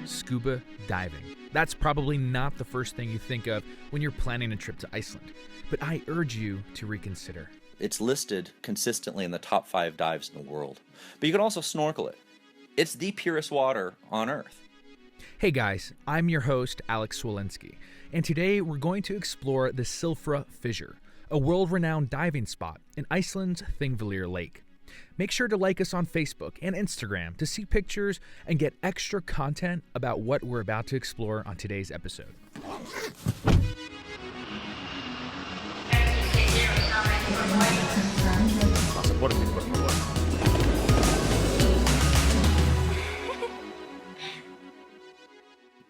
scuba diving. That's probably not the first thing you think of when you're planning a trip to Iceland, but I urge you to reconsider. It's listed consistently in the top 5 dives in the world, but you can also snorkel it. It's the purest water on Earth. Hey guys, I'm your host, Alex Swolinski, and today we're going to explore the Silfra Fissure, a world-renowned diving spot in Iceland's Thingvellir Lake. Make sure to like us on Facebook and Instagram to see pictures and get extra content about what we're about to explore on today's episode.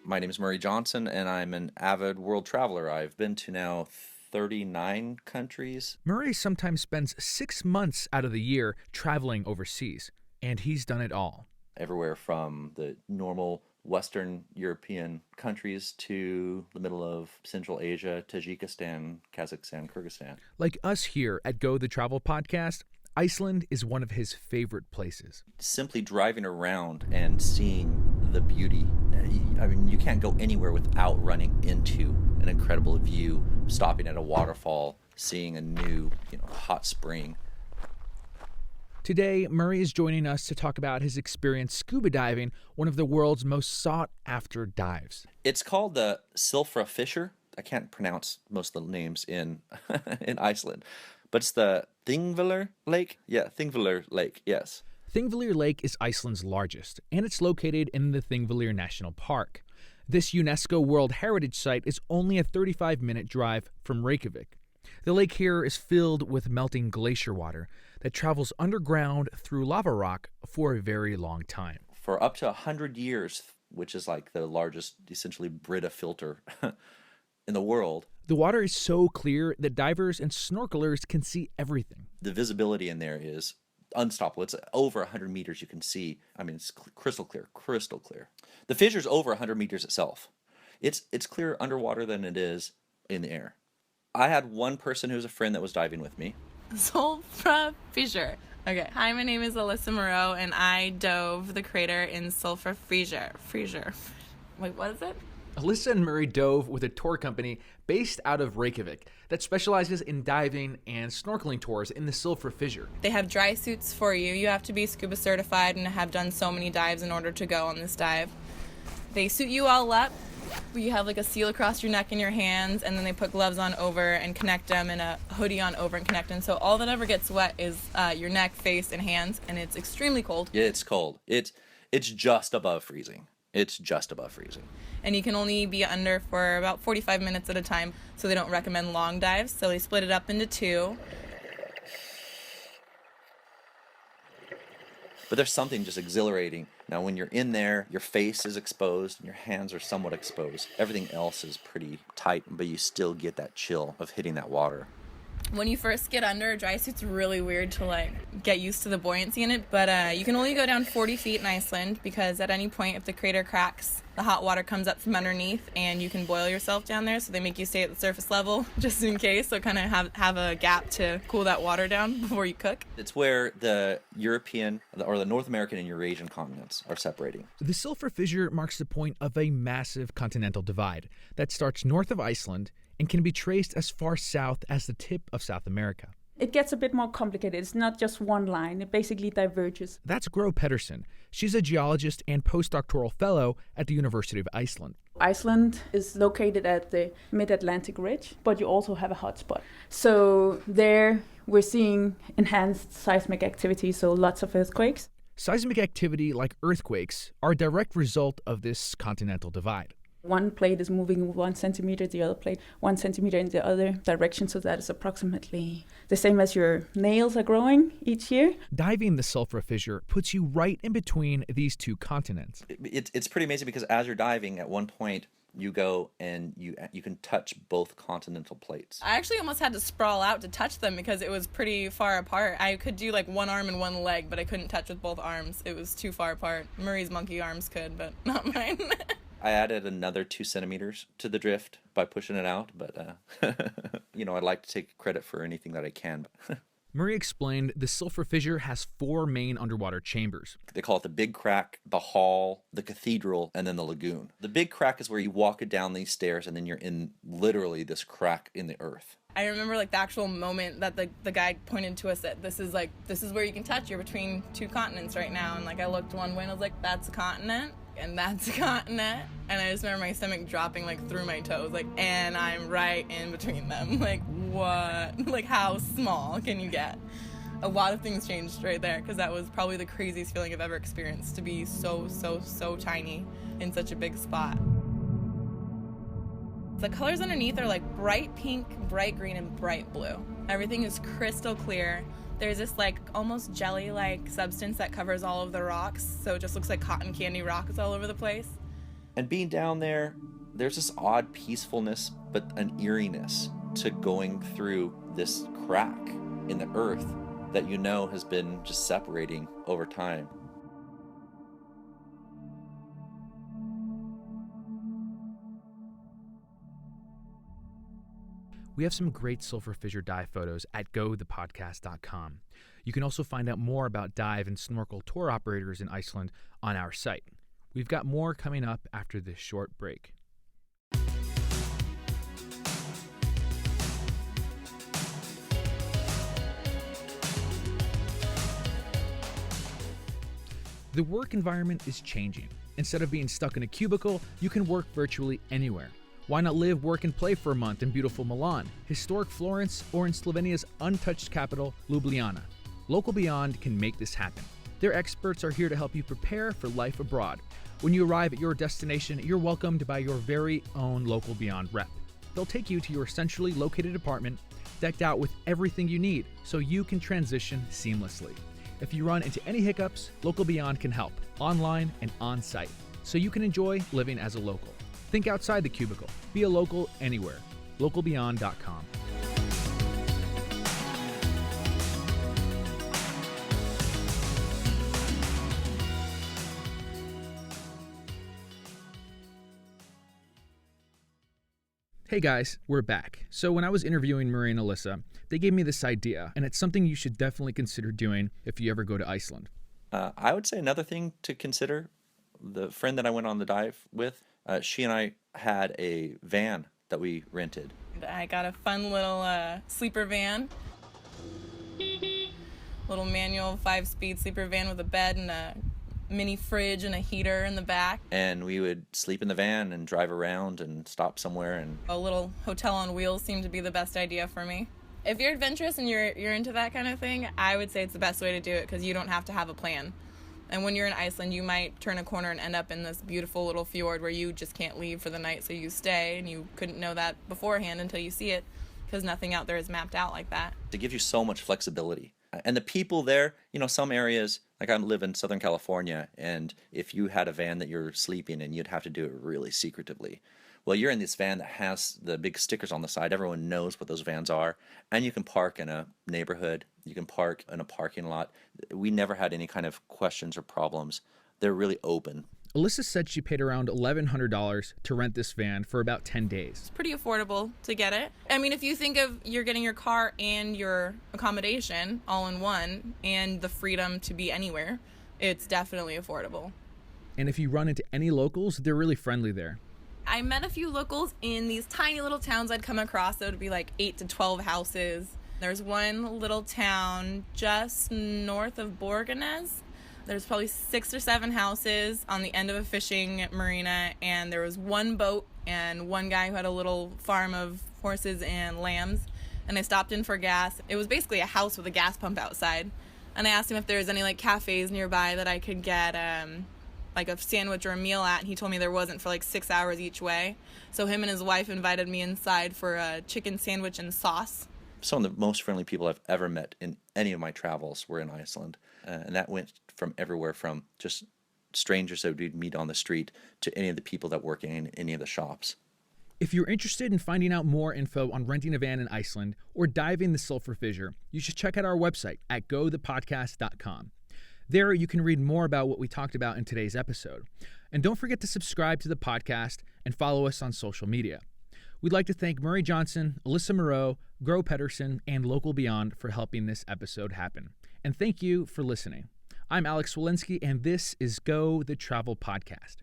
My name is Murray Johnson, and I'm an avid world traveler. I've been to now 39 countries. Murray sometimes spends 6 months out of the year traveling overseas, and he's done it all. Everywhere from the normal Western European countries to the middle of Central Asia, Tajikistan, Kazakhstan, Kyrgyzstan. Like us here at Go the Travel Podcast, Iceland is one of his favorite places. Simply driving around and seeing the beauty. I mean, you can't go anywhere without running into an incredible view, stopping at a waterfall, seeing a new, hot spring. Today, Murray is joining us to talk about his experience scuba diving, one of the world's most sought-after dives. It's called the Silfra Fissure. I can't pronounce most of the names in in Iceland, but it's the Thingvellir Lake. Yeah, Thingvellir Lake, yes. Thingvellir Lake is Iceland's largest, and it's located in the Thingvellir National Park. This Unesco World Heritage Site is only a 35-minute drive from Reykjavik. The lake here is filled with melting glacier water that travels underground through lava rock for a very long time. For up to 100 years, which is like the largest, essentially, Brita filter in the world. The water is so clear that divers and snorkelers can see everything. The visibility in there is unstoppable. It's over 100 meters you can see. I mean, it's crystal clear. The fissure's over 100 meters itself. It's clearer underwater than it is in the air. I had one person who was a friend that was diving with me. Silfra Fissure. Okay. Hi, my name is Alyssa Moreau, and I dove the crater in Silfra Fissure. Wait, what is it? Alyssa and Murray dove with a tour company based out of Reykjavik that specializes in diving and snorkeling tours in the Silfra Fissure. They have dry suits for you. You have to be scuba certified and have done so many dives in order to go on this dive. They suit you all up. You have like a seal across your neck and your hands, and then they put gloves on over and connect them, and a hoodie on over and connect them. So all that ever gets wet is your neck, face, and hands, and it's extremely cold. Yeah, it's cold. It's just above freezing. And you can only be under for about 45 minutes at a time, so they don't recommend long dives. So they split it up into 2. But there's something just exhilarating. Now, when you're in there, your face is exposed and your hands are somewhat exposed. Everything else is pretty tight, but you still get that chill of hitting that water. When you first get under, a dry suit's really weird to get used to the buoyancy in it, but you can only go down 40 feet in Iceland, because at any point if the crater cracks, the hot water comes up from underneath and you can boil yourself down there, so they make you stay at the surface level just in case, so kind of have a gap to cool that water down before you cook. It's where the European or the North American and Eurasian continents are separating. The Silfra Fissure marks the point of a massive continental divide that starts north of Iceland and can be traced as far south as the tip of South America. It gets a bit more complicated. It's not just one line. It basically diverges. That's Gro Pedersen. She's a geologist and postdoctoral fellow at the University of Iceland. Iceland is located at the mid-Atlantic ridge, but you also have a hotspot. So there we're seeing enhanced seismic activity, so lots of earthquakes. Seismic activity like earthquakes are a direct result of this continental divide. One plate is moving 1 centimeter, the other plate 1 centimeter in the other direction, so that is approximately the same as your nails are growing each year. Diving the Silfra Fissure puts you right in between these two continents. It's pretty amazing, because as you're diving, at one point you go and you can touch both continental plates. I actually almost had to sprawl out to touch them because it was pretty far apart. I could do one arm and one leg, but I couldn't touch with both arms. It was too far apart. Murray's monkey arms could, but not mine. I added another 2 centimeters to the drift by pushing it out, but I'd like to take credit for anything that I can. Murray explained the Silfra Fissure has 4 main underwater chambers. They call it the Big Crack, the Hall, the Cathedral, and then the Lagoon. The Big Crack is where you walk it down these stairs and then you're in literally this crack in the earth. I remember like the actual moment that the guide pointed to us that this is where you can touch. You're between 2 continents right now. And like I looked one way and I was like, that's a continent and that's a continent. And I just remember my stomach dropping like through my toes, like, and I'm right in between them. Like, what? Like, how small can you get? A lot of things changed right there, because that was probably the craziest feeling I've ever experienced, to be so tiny in such a big spot. The colors underneath are like bright pink, bright green, and bright blue. Everything is crystal clear. There's this like almost jelly-like substance that covers all of the rocks, so it just looks like cotton candy rocks all over the place. And being down there, there's this odd peacefulness, but an eeriness to going through this crack in the earth that you know has been just separating over time. We have some great Silfra Fissure dive photos at gothepodcast.com. You can also find out more about dive and snorkel tour operators in Iceland on our site. We've got more coming up after this short break. The work environment is changing. Instead of being stuck in a cubicle, you can work virtually anywhere. Why not live, work, and play for a month in beautiful Milan, historic Florence, or in Slovenia's untouched capital, Ljubljana? Local Beyond can make this happen. Their experts are here to help you prepare for life abroad. When you arrive at your destination, you're welcomed by your very own Local Beyond rep. They'll take you to your centrally located apartment, decked out with everything you need, so you can transition seamlessly. If you run into any hiccups, Local Beyond can help, online and on-site, so you can enjoy living as a local. Think outside the cubicle. Be a local anywhere. LocalBeyond.com. Hey guys, we're back. So when I was interviewing Murray and Alyssa, they gave me this idea, and it's something you should definitely consider doing if you ever go to Iceland. I would say another thing to consider, the friend that I went on the dive with, she and I had a van that we rented. I got a fun little sleeper van. Little manual 5-speed sleeper van with a bed and a mini fridge and a heater in the back. And we would sleep in the van and drive around and stop somewhere. And a little hotel on wheels seemed to be the best idea for me. If you're adventurous and you're into that kind of thing, I would say it's the best way to do it, because you don't have to have a plan. And when you're in Iceland, you might turn a corner and end up in this beautiful little fjord where you just can't leave for the night, so you stay, and you couldn't know that beforehand until you see it, because nothing out there is mapped out like that. It gives you so much flexibility. And the people there, you know, some areas, like I live in Southern California, and if you had a van that you're sleeping in, you'd have to do it really secretively. Well, you're in this van that has the big stickers on the side. Everyone knows what those vans are. And you can park in a neighborhood. You can park in a parking lot. We never had any kind of questions or problems. They're really open. Alyssa said she paid around $1,100 to rent this van for about 10 days. It's pretty affordable to get it. I mean, if you think of you're getting your car and your accommodation all in one, and the freedom to be anywhere, it's definitely affordable. And if you run into any locals, they're really friendly there. I met a few locals in these tiny little towns I'd come across. That would be like 8 to 12 houses. There's one little town just north of Borgarnes. There's probably 6 or 7 houses on the end of a fishing marina, and there was one boat and one guy who had a little farm of horses and lambs. And I stopped in for gas. It was basically a house with a gas pump outside. And I asked him if there was any like cafes nearby that I could get like a sandwich or a meal at, and he told me there wasn't for like 6 hours each way. So him and his wife invited me inside for a chicken sandwich and sauce. Some of the most friendly people I've ever met in any of my travels were in Iceland. And that went from everywhere from just strangers that we'd meet on the street to any of the people that work in any of the shops. If you're interested in finding out more info on renting a van in Iceland or diving the Silfra Fissure, you should check out our website at gothepodcast.com. There you can read more about what we talked about in today's episode. And don't forget to subscribe to the podcast and follow us on social media. We'd like to thank Murray Johnson, Alyssa Moreau, Gro Pedersen, and Local Beyond for helping this episode happen. And thank you for listening. I'm Alex Walensky, and this is Go the Travel Podcast.